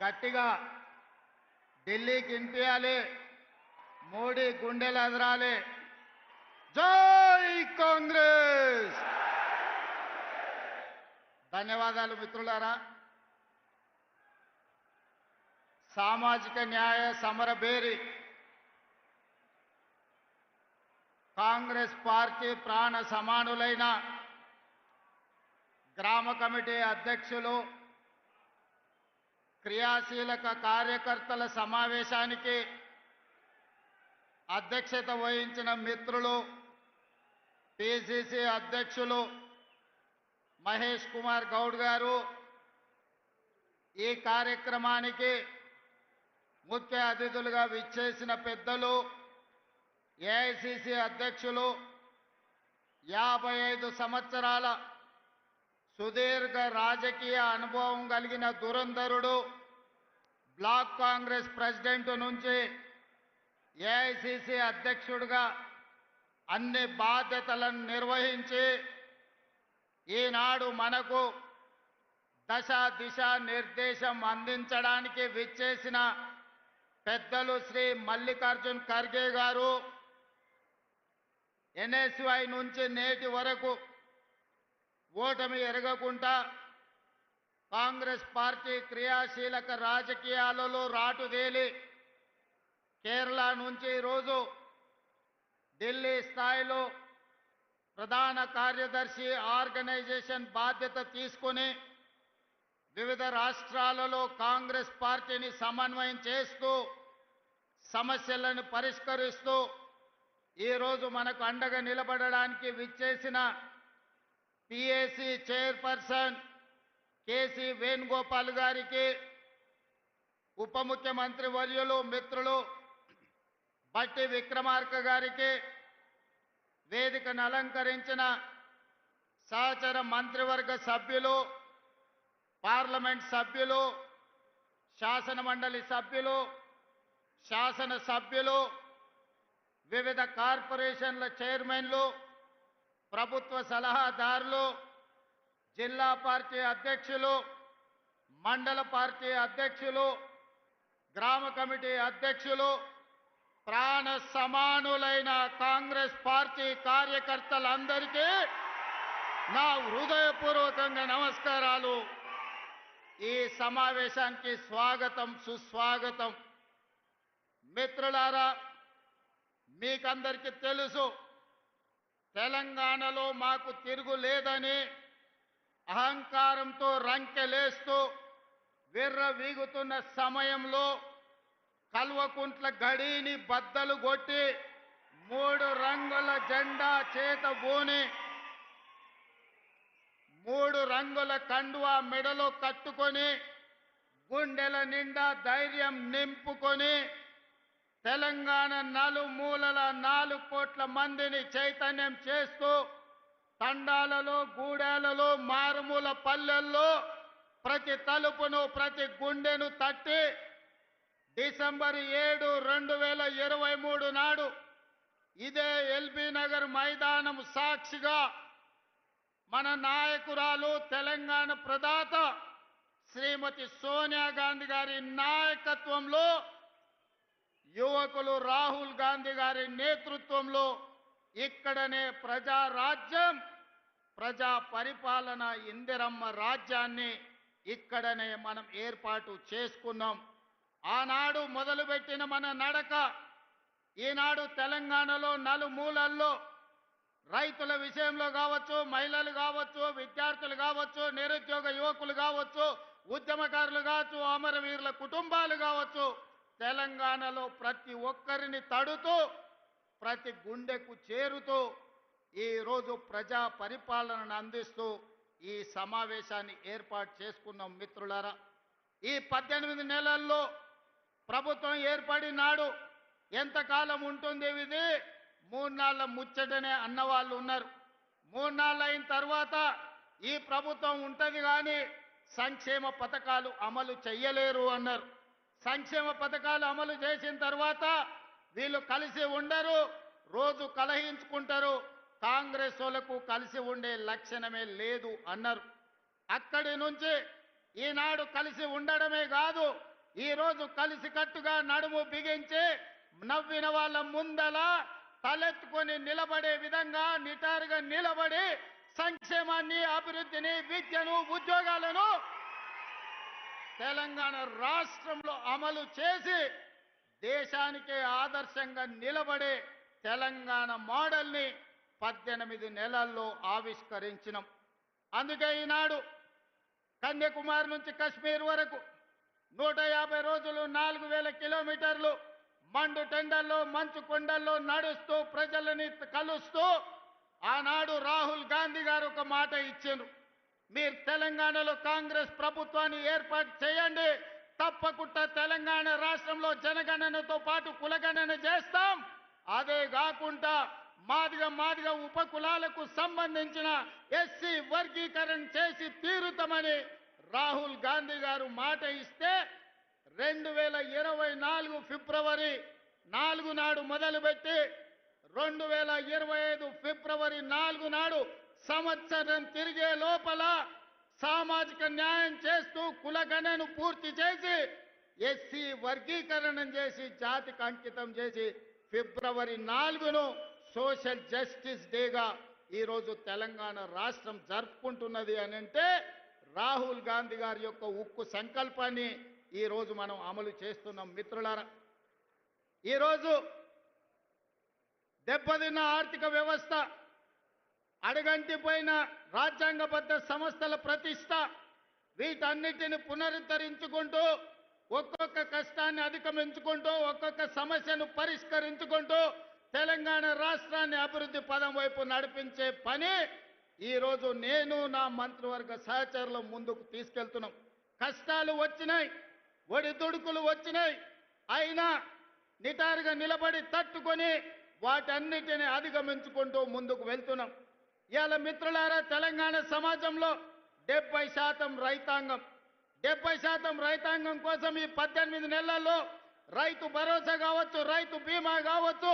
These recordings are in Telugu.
గట్టిగా ఢిల్లీకి ఇంపియాలి, మోడీ గుండెలు అదరాలి. జై కాంగ్రెస్. ధన్యవాదాలు మిత్రులారా. సామాజిక న్యాయ సమరభేరి కాంగ్రెస్ పార్టీ ప్రాణ సమానులైన గ్రామ కమిటీ అధ్యక్షులు, క్రియాశీలక కార్యకర్తల సమావేశానికి అధ్యక్షత వహించిన మిత్రులు, పిసిసి అధ్యక్షులు మహేష్ కుమార్ గౌడ్ గారు, ఈ కార్యక్రమానికి ముఖ్య అతిథులుగా విచ్చేసిన పెద్దలు, ఏఐసిసి అధ్యక్షులు, 55 సంవత్సరాల సుదీర్ఘ రాజకీయ అనుభవం కలిగిన దురంధరుడు, బ్లాక్ కాంగ్రెస్ ప్రెసిడెంట్ నుంచి ఏఐసిసి అధ్యక్షుడిగా అన్ని బాధ్యతలను నిర్వహించి ఈనాడు మనకు దశ దిశ నిర్దేశం అందించడానికి విచ్చేసిన పెద్దలు శ్రీ మల్లికార్జున్ ఖర్గే గారు, ఎన్ఎస్వై నుంచి నేటి వరకు ఓటమి ఎరగకుండా కాంగ్రెస్ పార్టీ క్రియాశీలక రాజకీయాలలో రాటుదేలి కేరళ నుంచి ఈరోజు ఢిల్లీ స్థాయిలో ప్రధాన కార్యదర్శి ఆర్గనైజేషన్ బాధ్యత తీసుకుని వివిధ రాష్ట్రాలలో కాంగ్రెస్ పార్టీని సమన్వయం చేస్తూ సమస్యలను పరిష్కరిస్తూ ఈరోజు మనకు అండగా నిలబడడానికి విచ్చేసిన పిఏసి చైర్పర్సన్ కేసీ వేణుగోపాల్ గారికి, ఉప ముఖ్యమంత్రి వర్యులు మిత్రులు బట్టి విక్రమార్క గారికి, వేదికను అలంకరించిన సహచర మంత్రివర్గ సభ్యులు, పార్లమెంట్ సభ్యులు, శాసన మండలి సభ్యులు, శాసన సభ్యులు, వివిధ కార్పొరేషన్ల చైర్మన్లు, ప్రభుత్వ సలహాదారులు, జిల్లా పార్టీ అధ్యక్షులు, మండల పార్టీ అధ్యక్షులు, గ్రామ కమిటీ అధ్యక్షులు, ప్రాణ సమానులైన కాంగ్రెస్ పార్టీ కార్యకర్తలందరికీ నా హృదయపూర్వకంగా నమస్కారాలు. ఈ సమావేశానికి స్వాగతం, సుస్వాగతం. మిత్రులారా, మీకందరికీ తెలుసు, తెలంగాణలో మాకు తిరుగులేదని అహంకారంతో రంకెలేస్తూ విర్రవీగుతున్న సమయంలో కల్వకుంట్ల గడిని బద్దలు కొట్టి 3 రంగుల జెండా చేతబూని 3 రంగుల కండువా మెడలో కట్టుకొని గుండెల నిండా ధైర్యం నింపుకొని తెలంగాణ నలుమూలల 4 కోట్ల మందిని చైతన్యం చేస్తూ తండాలలో, గూడాలలో, మారుమూల పల్లెల్లో ప్రతి తలుపును, ప్రతి గుండెను తట్టి డిసెంబర్ 7, 2023 నాడు ఇదే ఎల్బీ నగర్ మైదానం సాక్షిగా మన నాయకురాలు, తెలంగాణ ప్రదాత శ్రీమతి సోనియా గాంధీ గారి నాయకత్వంలో, యువకులు రాహుల్ గాంధీ గారి నేతృత్వంలో ఇక్కడనే ప్రజారాజ్యం, ప్రజా పరిపాలన, ఇందిరమ్మ రాజ్యాన్ని ఇక్కడనే మనం ఏర్పాటు చేసుకున్నాం. ఆనాడు మొదలుపెట్టిన మన నడక ఈనాడు తెలంగాణలో నలుమూలల్లో రైతుల విషయంలో కావచ్చు, మహిళలు కావచ్చు, విద్యార్థులు కావచ్చు, నిరుద్యోగ యువకులు కావచ్చు, ఉద్యమకారులు కావచ్చు, అమరవీరుల కుటుంబాలు కావచ్చు, తెలంగాణలో ప్రతి ఒక్కరిని తడుతూ ప్రతి గుండెకు చేరుతూ ఈరోజు ప్రజా పరిపాలనను అందిస్తూ ఈ సమావేశాన్ని ఏర్పాటు చేసుకున్నాం. మిత్రులారా, ఈ 18 నెలల్లో ప్రభుత్వం ఏర్పడినాడు ఎంతకాలం ఉంటుంది ఇది? 3 నాళ్ళ ముచ్చటనే అన్నవాళ్ళు ఉన్నారు. 3 నాళ్ళు అయిన తర్వాత ఈ ప్రభుత్వం ఉంటుంది కానీ సంక్షేమ పథకాలు అమలు చెయ్యలేరు అన్నారు. సంక్షేమ పథకాలు అమలు చేసిన తర్వాత వీళ్ళు కలిసి ఉండరు, రోజు కలహించుకుంటారు, కాంగ్రెస్ వాళ్ళకు కలిసి ఉండే లక్షణమే లేదు అన్నారు. అక్కడి నుంచి ఈనాడు కలిసి ఉండడమే కాదు, ఈరోజు కలిసికట్టుగా నడుము బిగించి నవ్విన వాళ్ళ ముందల తలెత్తుకొని నిలబడే విధంగా నిటారుగా నిలబడి సంక్షేమాన్ని, అభివృద్ధిని, విద్యను, ఉద్యోగాలను తెలంగాణ రాష్ట్రంలో అమలు చేసి దేశానికే ఆదర్శంగా నిలబడే తెలంగాణ మోడల్ని 18 నెలల్లో ఆవిష్కరించినాం. అందుకే ఈనాడు కన్యాకుమారి నుంచి కశ్మీర్ వరకు 150 రోజులు 4000 కిలోమీటర్లు మండు టెండల్లో మంచు కొండల్లో నడుస్తూ ప్రజలని కలుస్తూ ఆనాడు రాహుల్ గాంధీ గారు ఒక మాట ఇచ్చారు. మీరు తెలంగాణలో కాంగ్రెస్ ప్రభుత్వాన్ని ఏర్పాటు చేయండి, తప్పకుండా తెలంగాణ రాష్ట్రంలో జనగణనతో పాటు కులగణన చేస్తాం, అదే కాకుండా మాదిగ ఉపకులాలకు సంబంధించిన ఎస్సీ వర్గీకరణ చేసి తీరుతామని రాహుల్ గాంధీ గారు మాట ఇస్తే 2024 ఫిబ్రవరి 4 నాడు మొదలుపెట్టి 2025 ఫిబ్రవరి 4 నాడు సంవత్సరం తిరిగే లోపల సామాజిక న్యాయం చేస్తూ కులగణను పూర్తి చేసి ఎస్సీ వర్గీకరణ చేసి జాతికి అంకితం చేసి ఫిబ్రవరి 4ను సోషల్ జస్టిస్ డేగా ఈరోజు తెలంగాణ రాష్ట్రం జరుపుకుంటున్నది అని అంటే రాహుల్ గాంధీ గారి యొక్క ఉక్కు సంకల్పాన్ని ఈరోజు మనం అమలు చేస్తున్నాం. మిత్రులారా, ఈరోజు దెబ్బతిన్న ఆర్థిక వ్యవస్థ, అడగంటిపోయిన రాజ్యాంగబద్ధ సంస్థల ప్రతిష్ట, వీటన్నిటిని పునరుద్ధరించుకుంటూ ఒక్కొక్క కష్టాన్ని అధిగమించుకుంటూ ఒక్కొక్క సమస్యను పరిష్కరించుకుంటూ తెలంగాణ రాష్ట్రాన్ని అభివృద్ధి పదం వైపు నడిపించే పని ఈరోజు నేను నా మంత్రివర్గ సహచరులు ముందుకు తీసుకెళ్తున్నాం. కష్టాలు వచ్చినాయి, ఒడిదుడుకులు వచ్చినాయి, అయినా నిటారుగా నిలబడి తట్టుకొని వాటన్నిటిని అధిగమించుకుంటూ ముందుకు వెళ్తున్నాం. ఇవాళ మిత్రులారా, తెలంగాణ సమాజంలో 70% రైతాంగం, 70% రైతాంగం కోసం ఈ 18 నెలల్లో రైతు భరోసా కావచ్చు, రైతు బీమా కావచ్చు,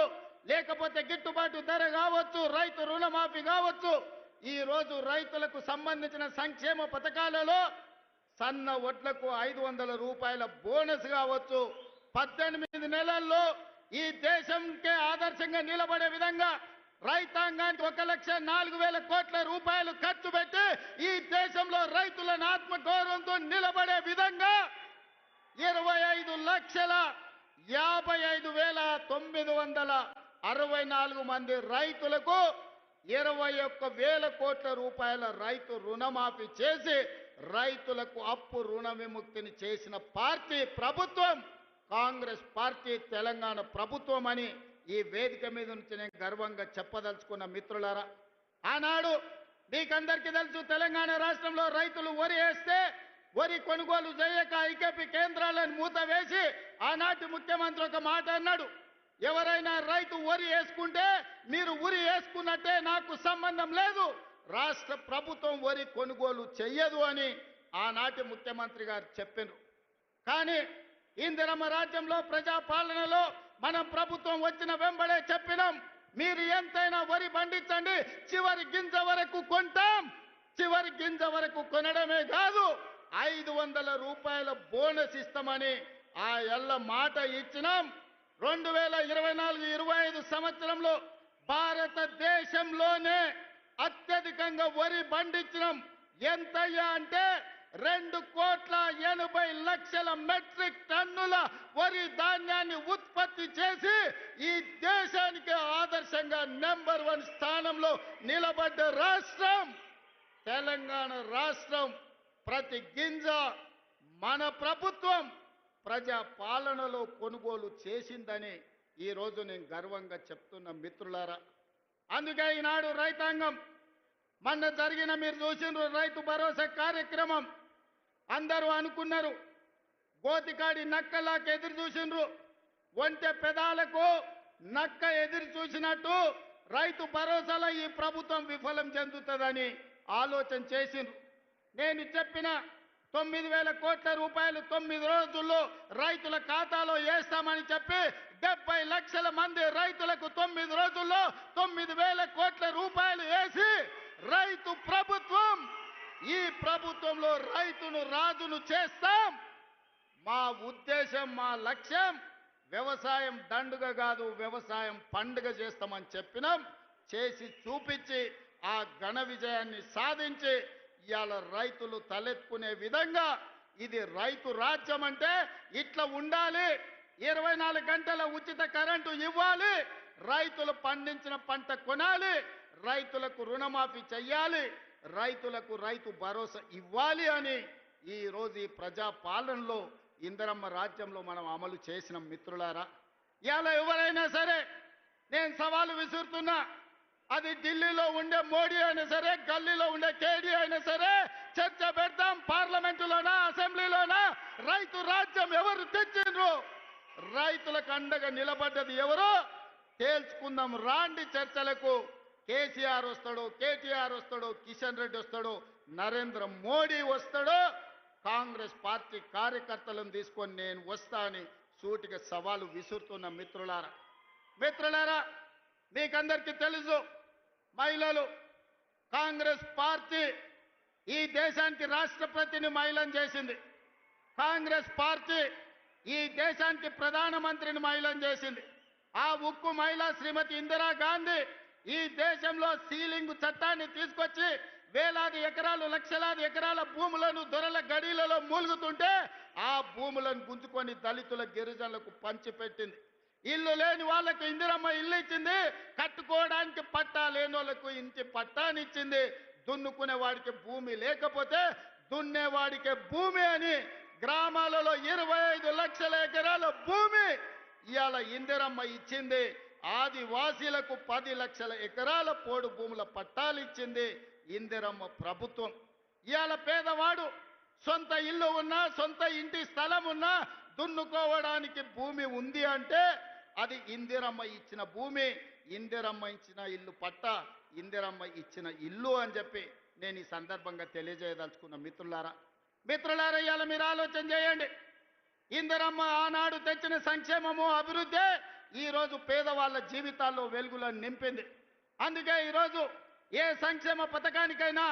లేకపోతే గిట్టుబాటు ధర కావచ్చు, రైతు రుణమాఫీ కావచ్చు, ఈ రోజు రైతులకు సంబంధించిన సంక్షేమ పథకాలలో సన్న వడ్లకు 500 రూపాయల బోనస్ కావచ్చు, 18 నెలల్లో ఈ దేశంకే ఆదర్శంగా నిలబడే విధంగా రైతాంగానికి 1,04,000 కోట్ల రూపాయలు ఖర్చు పెట్టి ఈ దేశంలో రైతులను ఆత్మగౌరవంతో నిలబడే విధంగా 25,55,964 మంది రైతులకు 21,000 కోట్ల రూపాయల రైతు రుణమాఫీ చేసి రైతులకు అప్పు రుణ విముక్తిని చేసిన పార్టీ ప్రభుత్వం కాంగ్రెస్ పార్టీ, తెలంగాణ ప్రభుత్వం అని ఈ వేదిక మీద నుంచి నేను గర్వంగా చెప్పదలుచుకున్న. మిత్రులారా, ఆనాడు మీకందరికీ తెలుసు, తెలంగాణ రాష్ట్రంలో రైతులు వరి వేస్తే వరి కొనుగోలు చేయక ఐకేపీ కేంద్రాలను మూతవేసి ఆనాటి ముఖ్యమంత్రి ఒక మాట అన్నాడు, ఎవరైనా రైతు వరి వేసుకుంటే మీరు ఉరి వేసుకున్నట్టే, నాకు సంబంధం లేదు, రాష్ట్ర ప్రభుత్వం వరి కొనుగోలు చెయ్యదు అని ఆనాటి ముఖ్యమంత్రి గారు చెప్పారు. కానీ ఇందిరమ్మ రాజ్యంలో ప్రజాపాలనలో మనం ప్రభుత్వం వచ్చిన వెంబడే చెప్పినాం, మీరు ఎంతైనా వరి పండించండి, చివరి గింజ వరకు కొంటాం, చివరి గింజ వరకు కొనడమే కాదు 500 రూపాయల బోనస్ ఇస్తామని ఆ ఎల్ల మాట ఇచ్చినాం. 2024-25 సంవత్సరంలో భారతదేశంలోనే అత్యధికంగా వరి పండించినాం. ఎంతయ్యా అంటే 2,80,00,000 మెట్రిక్ టన్నుల వరి ధాన్యాన్ని ఉత్పత్తి చేసి ఈ దేశానికి ఆదర్శంగా నెంబర్ 1 స్థానంలో నిలబడ్డ రాష్ట్రం తెలంగాణ రాష్ట్రం. ప్రతి గింజ మన ప్రభుత్వం ప్రజా పాలనలో కొనుగోలు చేసిందని ఈరోజు నేను గర్వంగా చెప్తున్న. మిత్రులారా, అందుకే ఈనాడు రైతాంగం మొన్న జరిగిన మీరు చూసిండ్రు రైతు భరోసా కార్యక్రమం, అందరూ అనుకున్నారు గోతికాడి నక్కలాకి ఎదురు చూసిండ్రు, ఒంటె పెదాలకు నక్క ఎదురు చూసినట్టు రైతు భరోసాలో ఈ ప్రభుత్వం విఫలం చెందుతుందని ఆలోచన చేసిండ్రు. నేను చెప్పిన 9,000 కోట్ల రూపాయలు 9 రోజుల్లో రైతుల ఖాతాలో వేస్తామని చెప్పి 70 లక్షల మంది రైతులకు 9 రోజుల్లో 9,000 కోట్ల రూపాయలు వేసి రైతు ప్రభుత్వం, ఈ ప్రభుత్వంలో రైతును రాజును చేస్తాం, మా ఉద్దేశం, మా లక్ష్యం వ్యవసాయం దండుగ కాదు, వ్యవసాయం పండుగ చేస్తామని చెప్పినాం. చేసి చూపించి ఆ ఘన విజయాన్ని సాధించి ఇవాళ రైతులు తలెత్తుకునే విధంగా ఇది రైతు రాజ్యం అంటే ఇట్లా ఉండాలి. 24 గంటల ఉచిత కరెంటు ఇవ్వాలి, రైతులు పండించిన పంట కొనాలి, రైతులకు రుణమాఫీ చెయ్యాలి, రైతులకు రైతు భరోసా ఇవ్వాలి అని ఈ రోజు ఈ ప్రజా పాలనలో ఇందిరమ్మ రాజ్యంలో మనం అమలు చేసిన మిత్రులారా. ఇవాళ ఎవరైనా సరే నేను సవాలు విసురుతున్నా, అది ఢిల్లీలో ఉండే మోడీ అయినా సరే, గల్లీలో ఉండే కేడీ అయినా సరే, చర్చ పెడతాం. పార్లమెంటులోనా, అసెంబ్లీలోనా రైతు రాజ్యం ఎవరు తెచ్చిండ్రు, రైతులకు అండగా నిలబడ్డది ఎవరో తేల్చుకుందాం. రాండి చర్చలకు. కేసీఆర్ వస్తాడో, కేటీఆర్ వస్తాడో, కిషన్ రెడ్డి వస్తాడో, నరేంద్ర మోడీ వస్తాడో, కాంగ్రెస్ పార్టీ కార్యకర్తలను తీసుకొని నేను వస్తా అని సూటిగా సవాలు విసురుతున్న మిత్రులారా, మీకందరికీ తెలుసు, మహిళలు కాంగ్రెస్ పార్టీ ఈ దేశానికి రాష్ట్రపతిని మహిళను చేసింది. కాంగ్రెస్ పార్టీ ఈ దేశానికి ప్రధానమంత్రిని మహిళను చేసింది. ఆ ఉక్కు మహిళ శ్రీమతి ఇందిరాగాంధీ ఈ దేశంలో సీలింగ్ చట్టాన్ని తీసుకొచ్చి వేలాది ఎకరాలు, లక్షలాది ఎకరాల భూములను దొరల గడిలలో మూలుగుతుంటే ఆ భూములను గుంజుకొని దళితుల, గిరిజనులకు పంచిపెట్టింది. ఇల్లు లేని వాళ్ళకు ఇందిరమ్మ ఇల్లు ఇచ్చింది, కట్టుకోవడానికి పట్టా లేని వాళ్ళకు ఇంటి పట్టానిచ్చింది. దున్నుకునే వాడికి భూమి లేకపోతే దున్నేవాడికి భూమి అని గ్రామాలలో 25 లక్షల ఎకరాల భూమి ఇవాళ ఇందిరమ్మ ఇచ్చింది. ఆదివాసీలకు 10 లక్షల ఎకరాల పోడు భూముల పట్టాలు ఇచ్చింది ఇందిరమ్మ ప్రభుత్వం. ఇవాళ పేదవాడు సొంత ఇల్లు ఉన్నా, సొంత ఇంటి స్థలం ఉన్నా దున్నుకోవడానికి భూమి ఉంది అంటే అది ఇందిరమ్మ ఇచ్చిన భూమి, ఇందిరమ్మ ఇచ్చిన ఇల్లు పట్ట, ఇందిరమ్మ ఇచ్చిన ఇల్లు అని చెప్పి నేను ఈ సందర్భంగా తెలియజేయదలుచుకున్న మిత్రులారా. ఇవాళ మీరు ఆలోచన చేయండి. ఇందిరమ్మ ఆనాడు తెచ్చిన సంక్షేమము, అభివృద్ధి ఈరోజు పేదవాళ్ళ జీవితాల్లో వెలుగులను నింపింది. అందుకే ఈరోజు ఏ సంక్షేమ పథకానికైనా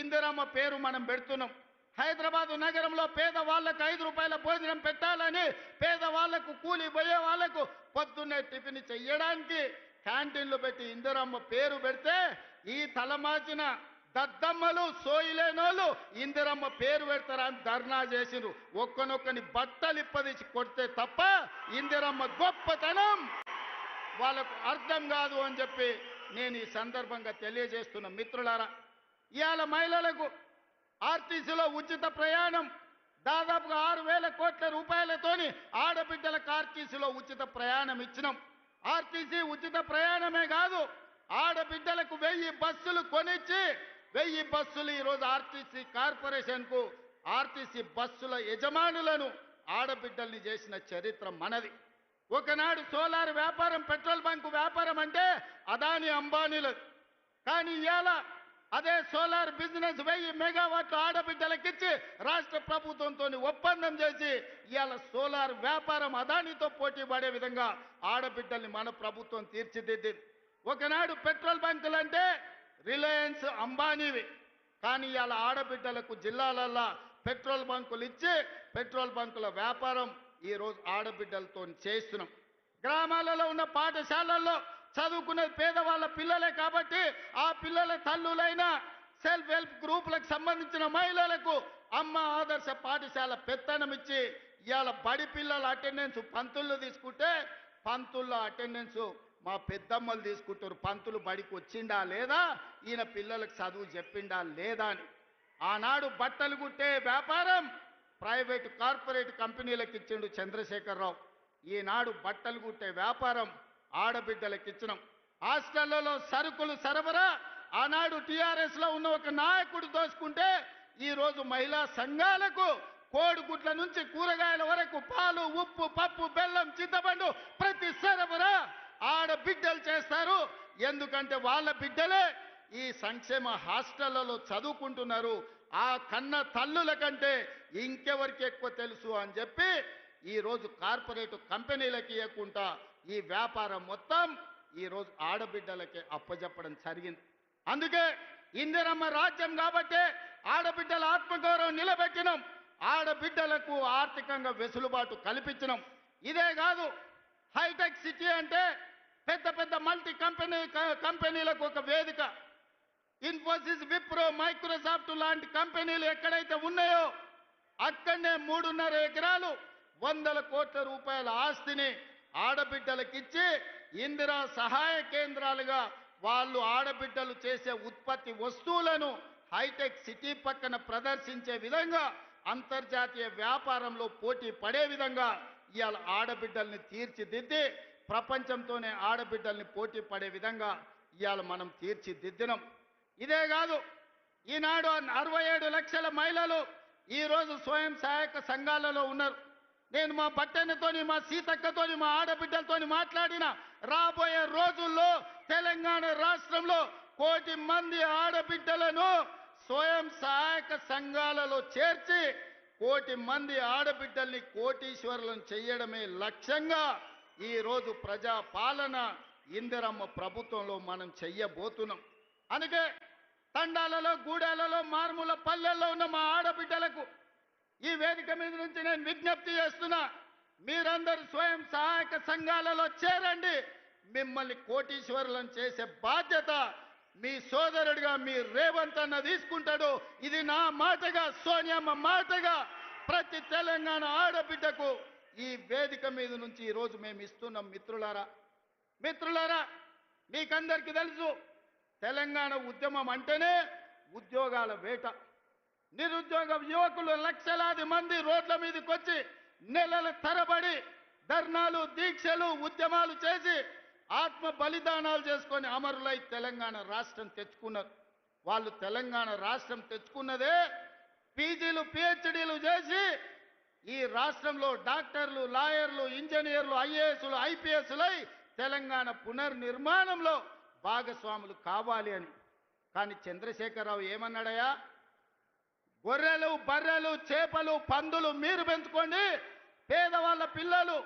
ఇందిరమ్మ పేరు మనం పెడుతున్నాం. హైదరాబాద్ నగరంలో పేదవాళ్లకు 5 రూపాయల భోజనం పెట్టాలని, పేదవాళ్లకు, కూలి పోయే వాళ్లకు పొద్దున్నే టిఫిన్ చెయ్యడానికి క్యాంటీన్లు పెట్టి ఇందిరమ్మ పేరు పెడితే ఈ తలమాచిన దద్దమ్మలు, సోయిలేనోళ్ళు ఇందిరమ్మ పేరు పెడతారా అని ధర్నా చేసిరు. ఒక్కనొక్కని బట్టలు ఇప్పదీసి కొడితే తప్ప ఇందిరమ్మ గొప్పతనం వాళ్ళకు అర్థం కాదు అని చెప్పి నేను ఈ సందర్భంగా తెలియజేస్తున్న మిత్రులారా. ఇవాళ మహిళలకు ఆర్టీసీలో ఉచిత ప్రయాణం దాదాపుగా 6,000 కోట్ల రూపాయలతోని ఆడబిడ్డలకు ఆర్టీసీలో ఉచిత ప్రయాణం ఇచ్చినాం. ఆర్టీసీ ఉచిత ప్రయాణమే కాదు, ఆడబిడ్డలకు 1000 బస్సులు కొనిచ్చి 1000 బస్సులు ఈరోజు ఆర్టీసీ కార్పొరేషన్కు, ఆర్టీసీ బస్సుల యజమానులను ఆడబిడ్డల్ని చేసిన చరిత్ర మనది. ఒకనాడు సోలార్ వ్యాపారం, పెట్రోల్ బంకు వ్యాపారం అంటే అదాని, అంబానీలది. కానీ ఇవాళ అదే సోలార్ బిజినెస్ 1000 మెగావాట్లు ఆడబిడ్డలకిచ్చి రాష్ట్ర ప్రభుత్వంతో ఒప్పందం చేసి ఇవాళ సోలార్ వ్యాపారం అదానితో పోటీ పడే విధంగా ఆడబిడ్డల్ని మన ప్రభుత్వం తీర్చిదిద్దింది. ఒకనాడు పెట్రోల్ బంకులు అంటే రిలయన్స్, అంబానీవి. కానీ ఇవాళ ఆడబిడ్డలకు జిల్లాలల్లో పెట్రోల్ బంకులు ఇచ్చి పెట్రోల్ బంకుల వ్యాపారం ఈరోజు ఆడబిడ్డలతో చేస్తున్నాం. గ్రామాలలో ఉన్న పాఠశాలల్లో చదువుకునే పేదవాళ్ళ పిల్లలే కాబట్టి ఆ పిల్లల తల్లులైన సెల్ఫ్ హెల్ప్ గ్రూపులకు సంబంధించిన మహిళలకు అమ్మ ఆదర్శ పాఠశాల పెత్తనం ఇచ్చి ఇవాళ బడి పిల్లల అటెండెన్స్ పంతులు తీసుకుంటే పంతుల అటెండెన్స్ మా పెద్దమ్మలు తీసుకుంటారు. పంతులు బడికి వచ్చిండా లేదా, ఈయన పిల్లలకు చదువు చెప్పిండా లేదా అని. ఆనాడు బట్టలు కుట్టే వ్యాపారం ప్రైవేటు కార్పొరేట్ కంపెనీలకు ఇచ్చిండు చంద్రశేఖరరావు. ఈనాడు బట్టలు కుట్టే వ్యాపారం ఆడబిడ్డలకు ఇచ్చినాం. హాస్టళ్లలో సరుకులు సరఫరా ఆనాడు టీఆర్ఎస్లో ఉన్న ఒక నాయకుడు దోచుకుంటే ఈరోజు మహిళా సంఘాలకు కోడిగుడ్ల నుంచి కూరగాయల వరకు పాలు, ఉప్పు, పప్పు, బెల్లం, చింతపండు ప్రతి సరఫరా ఆడబిడ్డలు చేస్తారు. ఎందుకంటే వాళ్ళ బిడ్డలే ఈ సంక్షేమ హాస్టళ్లలో చదువుకుంటున్నారు. ఆ కన్న తల్లుల కంటే ఇంకెవరికి ఎక్కువ తెలుసు అని చెప్పి ఈరోజు కార్పొరేట్ కంపెనీలకి ఇవ్వకుండా ఈ వ్యాపారం మొత్తం ఈరోజు ఆడబిడ్డలకే అప్పజెప్పడం జరిగింది. అందుకే ఇందిరమ్మ రాజ్యం కాబట్టి ఆడబిడ్డల ఆత్మగౌరవం నిలబెట్టినాం. ఆడబిడ్డలకు ఆర్థికంగా వెసులుబాటు కల్పించినాం. ఇదే కాదు, హైటెక్ సిటీ అంటే పెద్ద పెద్ద మల్టీ కంపెనీలకు ఒక వేదిక. ఇన్ఫోసిస్, విప్రో, మైక్రోసాఫ్ట్ లాంటి కంపెనీలు ఎక్కడైతే ఉన్నాయో అక్కడనే 3.5 ఎకరాలు 100 కోట్ల రూపాయల ఆస్తిని ఆడబిడ్డలకిచ్చి ఇందిరా సహాయ కేంద్రాలుగా వాళ్ళు ఆడబిడ్డలు చేసే ఉత్పత్తి వస్తువులను హైటెక్ సిటీ పక్కన ప్రదర్శించే విధంగా, అంతర్జాతీయ వ్యాపారంలో పోటీ పడే విధంగా ఇవాళ ఆడబిడ్డల్ని తీర్చిదిద్ది ప్రపంచంతోనే ఆడబిడ్డల్ని పోటీ పడే విధంగా ఇవాళ మనం తీర్చిదిద్దినాం. ఇదే కాదు, ఈనాడు 67 లక్షల మహిళలు ఈరోజు స్వయం సహాయక సంఘాలలో ఉన్నారు. నేను మా బట్టెనతోని, మా సీతక్కతోని, మా ఆడబిడ్డలతోని మాట్లాడిన రాబోయే రోజుల్లో తెలంగాణ రాష్ట్రంలో 1 కోటి మంది ఆడబిడ్డలను స్వయం సహాయక సంఘాలలో చేర్చి 1 కోటి మంది ఆడబిడ్డల్ని కోటీశ్వరులను చేయడమే లక్ష్యంగా ఈరోజు ప్రజా పాలన ఇందిరమ్మ ప్రభుత్వంలో మనం చెయ్యబోతున్నాం. అందుకే తండాలలో, గూడాలలో, మారుమూల పల్లెల్లో ఉన్న మా ఆడబిడ్డలకు ఈ వేదిక మీద నుంచి నేను విజ్ఞప్తి చేస్తున్నా, మీరందరూ స్వయం సహాయక సంఘాలలో చేరండి. మిమ్మల్ని కోటీశ్వరులను చేసే బాధ్యత మీ సోదరుడిగా మీ రేవంత్ అన్న తీసుకుంటాడు. ఇది నా మాటగా, సోనియమ్మ మాటగా ప్రతి తెలంగాణ ఆడబిడ్డకు ఈ వేదిక మీద నుంచి ఈరోజు మేము ఇస్తున్నాం. మిత్రులారా, మీకందరికీ తెలుసు, తెలంగాణ ఉద్యమం అంటేనే ఉద్యోగాల వేట. నిరుద్యోగ యువకులు లక్షలాది మంది రోడ్ల మీదకి వచ్చి నెలల తరబడి ధర్నాలు, దీక్షలు, ఉద్యమాలు చేసి ఆత్మ బలిదానాలు చేసుకొని అమరులై తెలంగాణ రాష్ట్రం తెచ్చుకున్నారు. వాళ్ళు తెలంగాణ రాష్ట్రం తెచ్చుకున్నదే పీజీలు, పిహెచ్డీలు చేసి ఈ రాష్ట్రంలో డాక్టర్లు, లాయర్లు, ఇంజనీర్లు, ఐఏఎస్లు, ఐపీఎస్లై తెలంగాణ పునర్నిర్మాణంలో భాగస్వాములు కావాలి అని. కానీ చంద్రశేఖరరావు ఏమన్నాడయా? గొర్రెలు, బర్రెలు, చేపలు, పందులు మీరు పెంచుకోండి, పేదవాళ్ళ పిల్లలు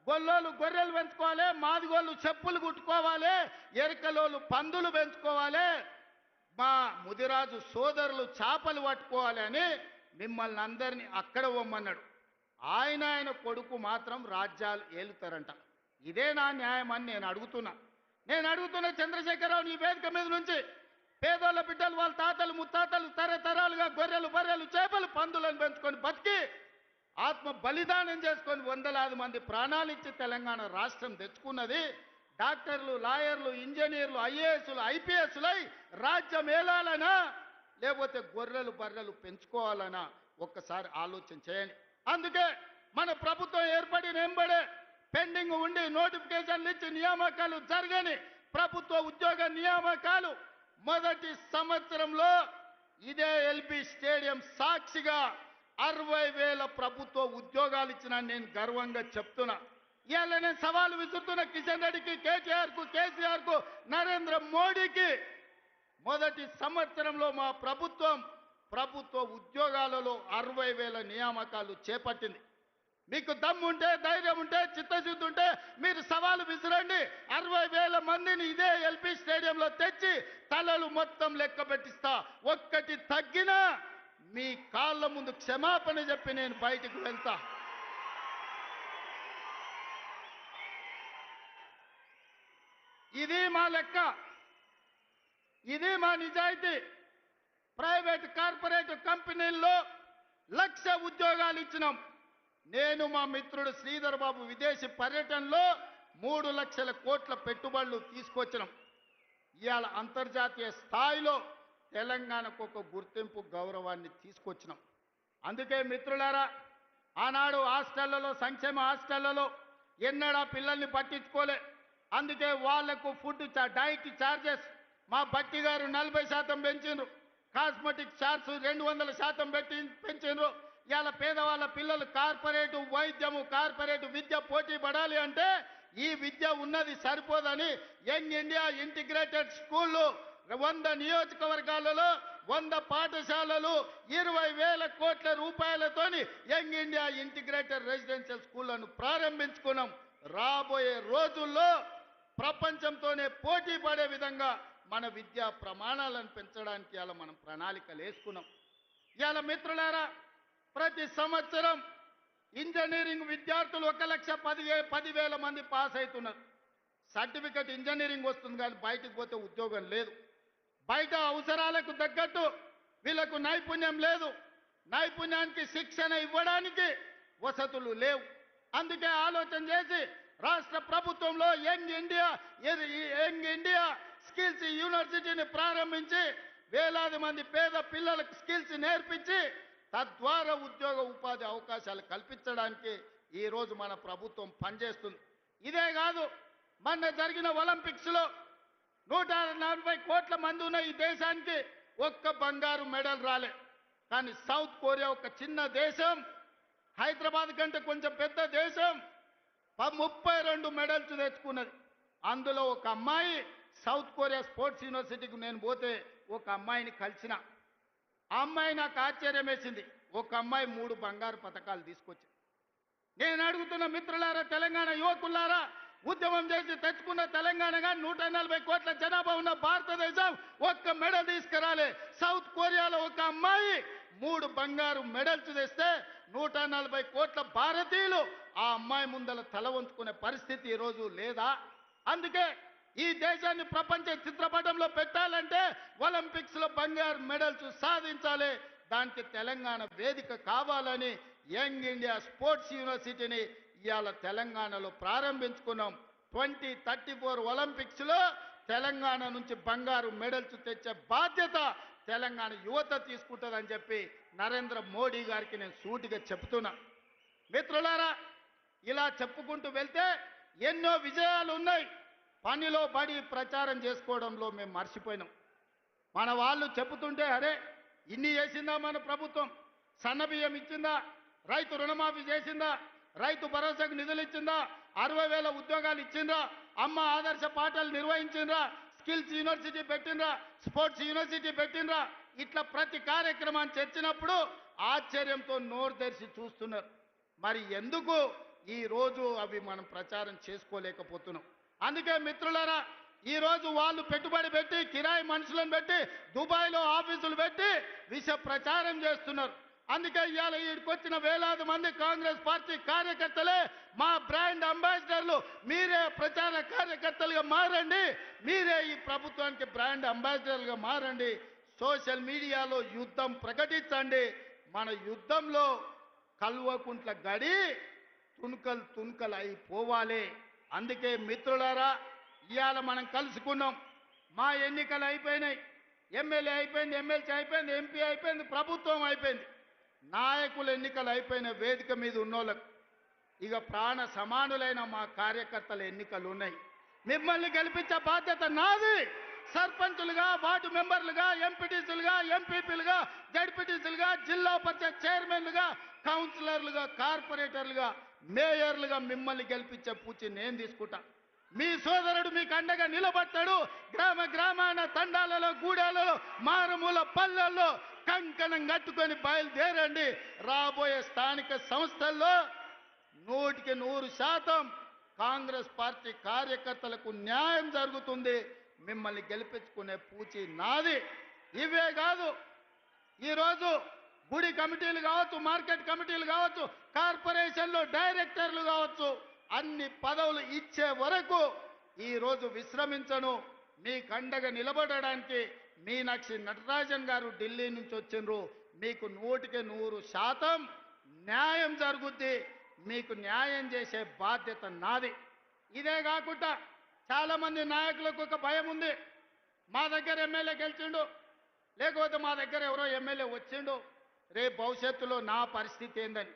గొల్లోళ్ళు గొర్రెలు పెంచుకోవాలి, మాదిగోళ్ళు చెప్పులు కుట్టుకోవాలి, ఎరకలోళ్ళు పందులు పెంచుకోవాలి, మా ముదిరాజు సోదరులు చేపలు పట్టుకోవాలి అని మిమ్మల్ని అందరినీ అక్కడ పొమ్మన్నాడు. ఆయన కొడుకు మాత్రం రాజ్యాలు ఏలుతారంట. ఇదే నా న్యాయం అని నేను అడుగుతున్నా చంద్రశేఖరరావు ఈ వేదిక మీద నుంచి. పేదోళ్ళ బిడ్డలు, వాళ్ళ తాతలు ముత్తాతలు తరతరాలుగా గొర్రెలు, బర్రెలు, చేపలు, పందులను పెంచుకొని బతికి ఆత్మ బలిదానం చేసుకొని వందలాది మంది ప్రాణాలు ఇచ్చి తెలంగాణ రాష్ట్రం తెచ్చుకున్నది. డాక్టర్లు, లాయర్లు, ఇంజనీర్లు, ఐఏఎస్లు, ఐపీఎస్లై రాజ్యం ఏలాలనా లేకపోతే గొర్రెలు, బర్రెలు పెంచుకోవాలనా ఒక్కసారి ఆలోచన చేయండి. అందుకే మన ప్రభుత్వం ఏర్పడిన వెంబడే పెండింగ్ ఉండి నోటిఫికేషన్లు ఇచ్చి నియామకాలు జరగని ప్రభుత్వ ఉద్యోగ నియామకాలు మొదటి సంవత్సరంలో ఇదే ఎల్బీ స్టేడియం సాక్షిగా 60,000 ప్రభుత్వ ఉద్యోగాలు ఇచ్చిన నేను గర్వంగా చెప్తున్నా. ఇవాళ నేను సవాలు విసురుతున్న కిషన్ రెడ్డికి, కేటీఆర్కు, కేసీఆర్కు, నరేంద్ర మోడీకి. మొదటి సంవత్సరంలో మా ప్రభుత్వ ఉద్యోగాలలో 60,000 నియామకాలు చేపట్టింది. మీకు దమ్ము ఉంటే, ధైర్యం ఉంటే, చిత్తశుద్ధి ఉంటే మీరు సవాలు విసిరండి. 60,000 మందిని ఇదే ఎల్బీ స్టేడియంలో తెచ్చి తలలు మొత్తం లెక్క పెట్టిస్తా. ఒక్కటి తగ్గినా మీ కాళ్ళ ముందు క్షమాపణ చెప్పి నేను బయటికి వెళ్తా. ఇది మా లెక్క, ఇది మా నిజాయితీ. ప్రైవేట్, కార్పొరేట్ కంపెనీల్లో 1,00,000 ఉద్యోగాలు ఇచ్చినాం. నేను మా మిత్రుడు శ్రీధర్ బాబు విదేశీ పర్యటనలో 3 లక్షల కోట్ల పెట్టుబడులు తీసుకొచ్చినాం. ఇవాళ అంతర్జాతీయ స్థాయిలో తెలంగాణకు ఒక గుర్తింపు, గౌరవాన్ని తీసుకొచ్చినాం. అందుకే మిత్రులారా, ఆనాడు హాస్టళ్లలో, సంక్షేమ హాస్టళ్లలో ఎన్నడా పిల్లల్ని పట్టించుకోలే. అందుకే వాళ్లకు ఫుడ్ డైట్ ఛార్జెస్ మా బట్టి గారు 40% పెంచిండ్రు. Cosmetic charge 200% పెంచిండ్రు. ఇవాళ పేదవాళ్ళ పిల్లలు కార్పొరేట్ వైద్యము, కార్పొరేట్ విద్య పోటీ పడాలి అంటే ఈ విద్య ఉన్నది సరిపోదని యంగ్ ఇండియా ఇంటిగ్రేటెడ్ స్కూళ్ళు 100 నియోజకవర్గాలలో 100 పాఠశాలలు 20,000 కోట్ల రూపాయలతోని యంగ్ ఇండియా ఇంటిగ్రేటెడ్ రెసిడెన్షియల్ స్కూళ్లను ప్రారంభించుకున్నాం. రాబోయే రోజుల్లో ప్రపంచంతోనే పోటీ పడే విధంగా మన విద్యా ప్రమాణాలను పెంచడానికి ఇలా మనం ప్రణాళికలు వేసుకున్నాం. ఇవాళ మిత్రులారా, ప్రతి సంవత్సరం ఇంజనీరింగ్ విద్యార్థులు 1,10,000 మంది పాస్ అవుతున్నారు. సర్టిఫికెట్ ఇంజనీరింగ్ వస్తుంది కానీ బయటకు పోతే ఉద్యోగం లేదు. బయట అవసరాలకు తగ్గట్టు వీళ్ళకు నైపుణ్యం లేదు. నైపుణ్యానికి శిక్షణ ఇవ్వడానికి వసతులు లేవు. అందుకే ఆలోచన చేసి రాష్ట్ర ప్రభుత్వంలో యంగ్ ఇండియా స్కిల్స్ యూనివర్సిటీని ప్రారంభించి వేలాది మంది పేద పిల్లలకు స్కిల్స్ నేర్పించి తద్వారా ఉద్యోగ ఉపాధి అవకాశాలు కల్పించడానికి ఈ రోజు మన ప్రభుత్వం పనిచేస్తుంది. ఇదే కాదు, మొన్న జరిగిన ఒలింపిక్స్ లో 140 కోట్ల మంది ఉన్న ఈ దేశానికి ఒక్క బంగారు మెడల్ రాలే. కానీ సౌత్ కొరియా ఒక చిన్న దేశం, హైదరాబాద్ కంటే కొంచెం పెద్ద దేశం, 32 మెడల్స్ తెచ్చుకున్నది. అందులో ఒక అమ్మాయి సౌత్ కొరియా స్పోర్ట్స్ యూనివర్సిటీకి నేను పోతే ఒక అమ్మాయిని కలిసిన. ఆ అమ్మాయి నాకు ఆశ్చర్యం వేసింది. ఒక అమ్మాయి 3 బంగారు పతకాలు తీసుకొచ్చింది. నేను అడుగుతున్న మిత్రులారా, తెలంగాణ యువకులారా, ఉద్యమం చేసి తెచ్చుకున్న తెలంగాణగా 140 కోట్ల జనాభా ఉన్న భారతదేశం ఒక్క మెడల్ తీసుకురాలే. సౌత్ కొరియాలో ఒక అమ్మాయి 3 బంగారు మెడల్స్ తెస్తే 140 కోట్ల భారతీయులు ఆ అమ్మాయి ముందల తల వంచుకునే పరిస్థితి ఈరోజు లేదా? అందుకే ఈ దేశాన్ని ప్రపంచ చిత్రపటంలో పెట్టాలంటే ఒలింపిక్స్ లో బంగారు మెడల్స్ సాధించాలి. దానికి తెలంగాణ వేదిక కావాలని యంగ్ ఇండియా స్పోర్ట్స్ యూనివర్సిటీని ఇవాళ తెలంగాణలో ప్రారంభించుకున్నాం. 2034 ఒలింపిక్స్ లో తెలంగాణ నుంచి బంగారు మెడల్స్ తెచ్చే బాధ్యత తెలంగాణ యువత తీసుకుంటుందని చెప్పి నరేంద్ర మోడీ గారికి నేను సూటిగా చెప్తున్నా. మిత్రులారా, ఇలా చెప్పుకుంటూ వెళ్తే ఎన్నో విజయాలు ఉన్నాయి. పనిలో పడి ప్రచారం చేసుకోవడంలో మేము మర్చిపోయినాం. మన వాళ్ళు చెబుతుంటే అరే ఇన్ని చేసిందా మన ప్రభుత్వం, సన్నబియ్యం ఇచ్చిందా, రైతు రుణమాఫీ చేసిందా, రైతు భరోసాకు నిధులు ఇచ్చిందా, 60,000 ఉద్యోగాలు ఇచ్చిందా, అమ్మ ఆదర్శ పాఠాలు నిర్వహించిందా, స్కిల్స్ యూనివర్సిటీ పెట్టినరా, స్పోర్ట్స్ యూనివర్సిటీ పెట్టినరా, ఇట్లా ప్రతి కార్యక్రమాన్ని చర్చినప్పుడు ఆశ్చర్యంతో నోరు తెరిచి చూస్తున్నారు. మరి ఎందుకు ఈ రోజు అవి మనం ప్రచారం చేసుకోలేకపోతున్నాం? అందుకే మిత్రులారా, ఈ రోజు వాళ్ళు పెట్టుబడి పెట్టి కిరాయి మనుషులను పెట్టి దుబాయ్లో ఆఫీసులు పెట్టి విష ప్రచారం చేస్తున్నారు. అందుకే ఇవాళ ఈడికొచ్చిన వేలాది మంది కాంగ్రెస్ పార్టీ కార్యకర్తలే మా బ్రాండ్ అంబాసిడర్లు. మీరే ప్రచార కార్యకర్తలుగా మారండి, మీరే ఈ ప్రభుత్వానికి బ్రాండ్ అంబాసిడర్లుగా మారండి. సోషల్ మీడియాలో యుద్ధం ప్రకటించండి. మన యుద్ధంలో కల్వకుంట్ల గడి తుణుకలు అయిపోవాలి. అందుకే మిత్రులారా, ఇవాళ మనం కలుసుకున్నాం. మా ఎన్నికలు అయిపోయినాయి, ఎమ్మెల్యే అయిపోయింది, ఎమ్మెల్సీ అయిపోయింది, ఎంపీ అయిపోయింది, ప్రభుత్వం అయిపోయింది. నాయకుల ఎన్నికలు అయిపోయిన వేదిక మీద ఉన్నోళ్ళకు ఇక ప్రాణ సమానులైన మా కార్యకర్తల ఎన్నికలు ఉన్నాయి. మిమ్మల్ని గెలిపించే బాధ్యత నాది. సర్పంచులుగా, వార్డు మెంబర్లుగా, ఎంపీటీసీలుగా, ఎంపీపీలుగా, జడ్పీటీసీలుగా, జిల్లా పరిషత్ చైర్మన్లుగా, కౌన్సిలర్లుగా, కార్పొరేటర్లుగా, మేయర్లుగా మిమ్మల్ని గెలిపించే పూచి నేను తీసుకుంటా. మీ సోదరుడు మీకు అండగా నిలబడతాడు. గ్రామాన తండాలలో, గూడాలలో, మారుమూల పల్లెల్లో కంకణం కట్టుకొని బయలుదేరండి. రాబోయే స్థానిక సంస్థల్లో 100% కాంగ్రెస్ పార్టీ కార్యకర్తలకు న్యాయం జరుగుతుంది. మిమ్మల్ని గెలిపించుకునే పూచి నాది. ఇవే కాదు, ఈరోజు గుడి కమిటీలు కావచ్చు, మార్కెట్ కమిటీలు కావచ్చు, కార్పొరేషన్లో డైరెక్టర్లు కావచ్చు, అన్ని పదవులు ఇచ్చే వరకు ఈరోజు విశ్రమించను. మీకు అండగా నిలబడడానికి మీనాక్షి నటరాజన్ గారు ఢిల్లీ నుంచి వచ్చిండ్రు. మీకు 100% న్యాయం జరుగుద్ది. మీకు న్యాయం చేసే బాధ్యత నాది. ఇదే కాకుండా చాలా మంది నాయకులకు ఒక భయం ఉంది. మా దగ్గర ఎమ్మెల్యే గెలిచిండు, లేకపోతే మా దగ్గర ఎవరో ఎమ్మెల్యే వచ్చిండు, రేపు భవిష్యత్తులో నా పరిస్థితి ఏందని.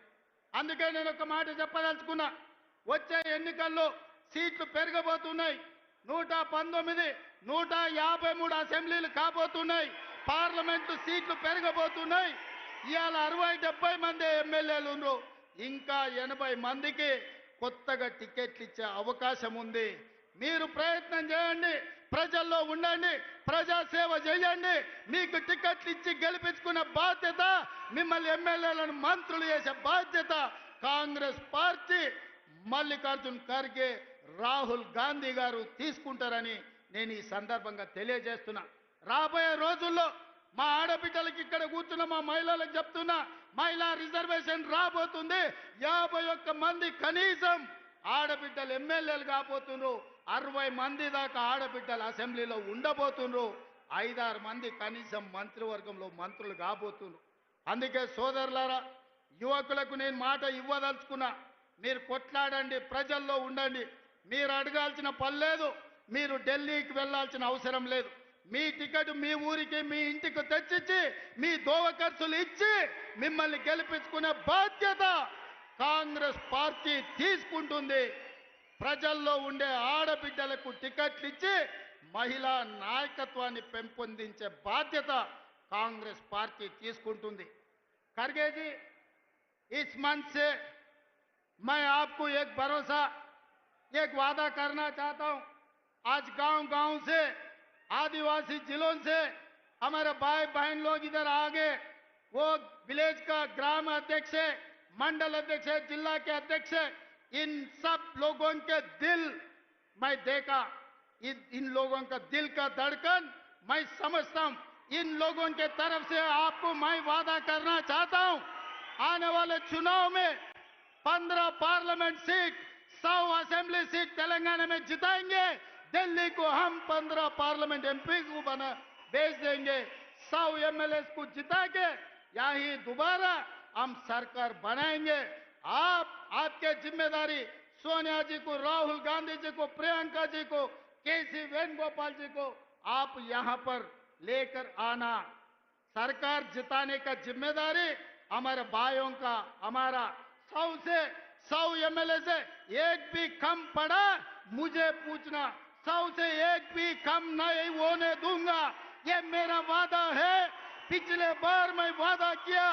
అందుకే నేను ఒక మాట చెప్పదలుచుకున్నా. వచ్చే ఎన్నికల్లో సీట్లు పెరగబోతున్నాయి. 119, 153 అసెంబ్లీలు కాబోతున్నాయి. పార్లమెంటు సీట్లు పెరగబోతున్నాయి. ఇవాళ 60-70 మంది ఎమ్మెల్యేలు ఉన్నారు. ఇంకా 80 మందికి కొత్తగా టికెట్లు ఇచ్చే అవకాశం ఉంది. మీరు ప్రయత్నం చేయండి, ప్రజల్లో ఉండండి, ప్రజాసేవ చేయండి. మీకు టికెట్లు ఇచ్చి గెలిపించుకునే బాధ్యత, మిమ్మల్ని ఎమ్మెల్యేలను మంత్రులు చేసే బాధ్యత కాంగ్రెస్ పార్టీ, మల్లికార్జున్ ఖర్గే, రాహుల్ గాంధీ గారు తీసుకుంటారని నేను ఈ సందర్భంగా తెలియజేస్తున్నా. రాబోయే రోజుల్లో మా ఆడబిడ్డలకి ఇక్కడ కూర్చున్న మా మహిళలకు చెప్తున్నా, మహిళా రిజర్వేషన్ రాబోతుంది. 51 మంది కనీసం ఆడబిడ్డలు ఎమ్మెల్యేలు కాబోతున్నారు. 60 మంది దాకా ఆడబిడ్డలు అసెంబ్లీలో ఉండబోతున్నారు. 5-6 మంది కనీసం మంత్రివర్గంలో మంత్రులు కాబోతున్నారు. అందుకే సోదరులారా, యువకులకు నేను మాట ఇవ్వదలుచుకున్నా, మీరు కొట్లాడండి, ప్రజల్లో ఉండండి. మీరు అడగాల్సిన పని లేదు, మీరు ఢిల్లీకి వెళ్ళాల్సిన అవసరం లేదు. మీ టికెట్ మీ ఊరికి మీ ఇంటికి తెచ్చిచ్చి మీ దోవ ఖర్చులు ఇచ్చి మిమ్మల్ని గెలిపించుకునే బాధ్యత కాంగ్రెస్ పార్టీ తీసుకుంటుంది. ప్రజల్లో ఉండే ఆడబిడ్డలకు టికెట్లు ఇచ్చి మహిళా నాయకత్వాన్ని పెంపొందించే బాధ్యత కాంగ్రెస్ పార్టీ తీసుకుంటుంది. खड़गे जी, इस मंच से मैं आपको एक भरोसा, एक वादा करना चाहता हूं। आज गांव-गांव से, आदिवासी जिलों से हमारे भाई बहन लोग इधर आ गए। वो विलेज का ग्राम अध्यक्ष है, मंडल अध्यक्ष है, जिला के अध्यक्ष है। इन सब लोगों के दिल मैं देखा, इन लोगों का दिल का धड़कन मैं समझता हूं। इन लोगों के तरफ से आपको मैं वादा करना चाहता हूं, आने वाले चुनाव में 15 parliament seat, 100 assembly seat Telangana में जिताएंगे। दिल्ली को हम 15 पार्लियामेंट एमपी को बना भेज देंगे। 100 एमएलए को जिता के यही दोबारा हम सरकार बनाएंगे। आपके जिम्मेदारी सोनिया जी को, राहुल गांधी जी को, प्रियंका जी को, केसी वेणुगोपाल जी को आप यहां पर लेकर आना। सरकार जिताने का जिम्मेदारी हमारे भाइयों का, हमारा 100 एमएलए से एक भी कम पड़ा मुझे पूछना, 100 से एक भी कम नहीं होने दूंगा, ये मेरा वादा है। पिछले बार मैं वादा किया,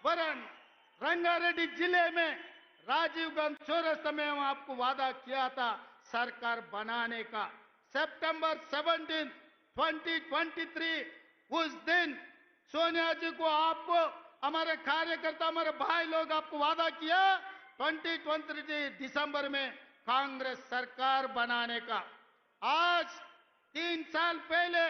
वरन रंगारेड्डी जिले में राजीव गांधी चौरस्ता में आपको वादा किया था सरकार बनाने का। सितंबर 17, 2023 उस दिन सोनिया जी को, आपको, हमारे कार्यकर्ता, हमारे भाई लोग आपको वादा किया 2023 दिसंबर में कांग्रेस सरकार बनाने का। आज 3 साल पहले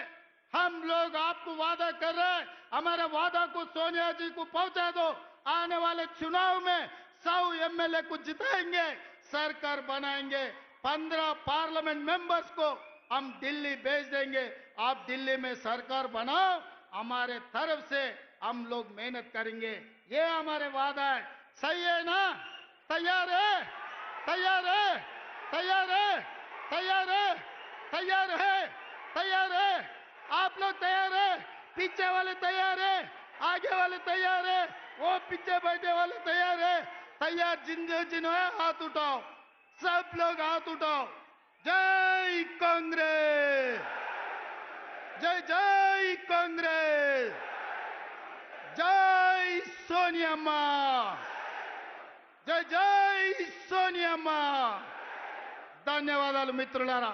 हम लोग आपको वादा कर रहे हैं, हमारे वादा को सोनिया जी को पहुंचा दो। आने वाले चुनाव में 100 एमएलए को जिताएंगे, सरकार बनाएंगे। 15 पार्लियामेंट मेंबर्स को हम दिल्ली भेज देंगे। आप दिल्ली में सरकार बनाओ, हमारे तरफ से हम लोग मेहनत करेंगे। ये हमारे वादा है। सही है ना? तैयार है? तैयार है? तैयार है? तैयार है? तैयार है? तैयार है? आप लोग तैयार है? पीछे वाले तैयार है? आगे वाले तैयार है? वो पीछे बैठे वाले तैयार है? तैयार जिन्होंने हाथ उठाओ, सब लोग हाथ उठाओ। जय कांग्रेस, जय जय कांग्रेस, जय सोनिया मां, जय जय सोनिया मां। ధన్యవాదాలు మిత్రులారా.